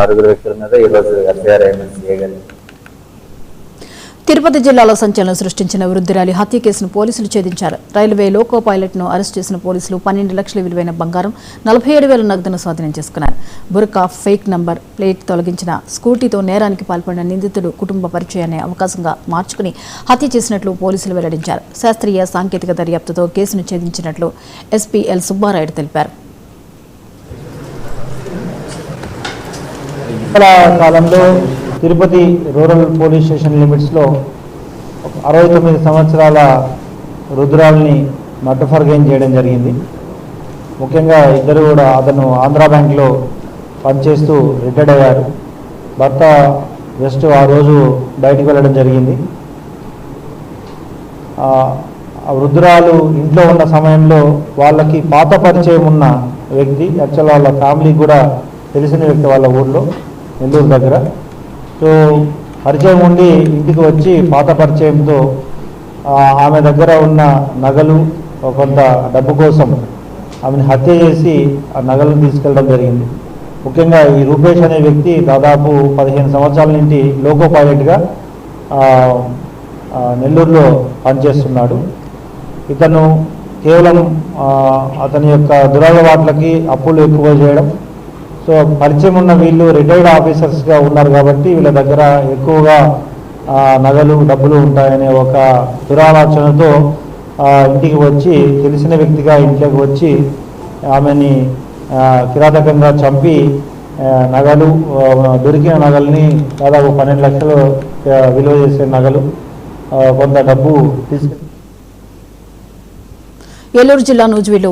6 వ్యక్తుల మీద ఈరోజు ఎఫ్ఐఆర్ చేయగలిగారు. తిరుపతి జిల్లాలో సంచలనం సృష్టించిన వృద్ధురాలి హత్య కేసును పోలీసులు ఛేదించారు. రైల్వే లోకో పైలట్ను అరెస్ట్ చేసిన పోలీసులు 12 లక్షల విలువైన బంగారం, 47,000 నగదును స్వాధీనం చేసుకున్నారు. బురకా, ఫేక్ నంబర్ ప్లేట్ తొలగించిన స్కూటీతో నేరానికి పాల్పడిన నిందితుడు కుటుంబ పరిచయాన్ని అవకాశంగా మార్చుకుని హత్య చేసినట్లు పోలీసులు వెల్లడించారు. శాస్త్రీయ సాంకేతిక దర్యాప్తుతో కేసును ఛేదించినట్లు ఎస్పీ ఎల్ సుబ్బారాయుడు తెలిపారు. కాలంలో తిరుపతి రూరల్ పోలీస్ స్టేషన్ లిమిట్స్లో 69 సంవత్సరాల రుద్రాల్ని మట్టుఫర్గైన్ చేయడం జరిగింది. ముఖ్యంగా ఇద్దరు కూడా అతను ఆంధ్రా బ్యాంక్లో పనిచేస్తూ రిటైర్డ్ అయ్యారు. భర్త జస్ట్ ఆ రోజు బయటికి వెళ్ళడం జరిగింది. ఆ వృద్ధురాలు ఇంట్లో ఉన్న సమయంలో వాళ్ళకి పాత పరిచయం ఉన్న వ్యక్తి, యాక్చువల్ వాళ్ళ ఫ్యామిలీకి కూడా తెలిసిన వ్యక్తి వాళ్ళ ఊర్లో నెల్లూరు దగ్గర. సో పరిచయం ఉండి ఇంటికి వచ్చి పాత పరిచయంతో ఆమె దగ్గర ఉన్న నగలు, కొంత డబ్బు కోసం ఆమెను హత్య చేసి ఆ నగలను తీసుకెళ్ళడం జరిగింది. ముఖ్యంగా ఈ రూపేష్ అనే వ్యక్తి దాదాపు 15 సంవత్సరాల నుండి లోకో పైలట్గా నెల్లూరులో పనిచేస్తున్నాడు. ఇతను కేవలం అతని యొక్క దురలవాట్లకి అప్పులు ఎక్కువ చేయడం, సో పరిచయం ఉన్న వీళ్ళు రిటైర్డ్ ఆఫీసర్స్గా ఉన్నారు కాబట్టి వీళ్ళ దగ్గర ఎక్కువగా నగలు, డబ్బులు ఉంటాయనే ఒక దురాలోచనతో ఇంటికి వచ్చి, తెలిసిన వ్యక్తిగా ఇంట్లోకి వచ్చి ఆమెని కిరాతకంగా చంపి నగలు, దొరికిన నగల్ని దాదాపు 12 లక్షలు విలువ చేసే నగలు, కొంత డబ్బు తీసుకు ఏలూరు జిల్లా నూజివీడులో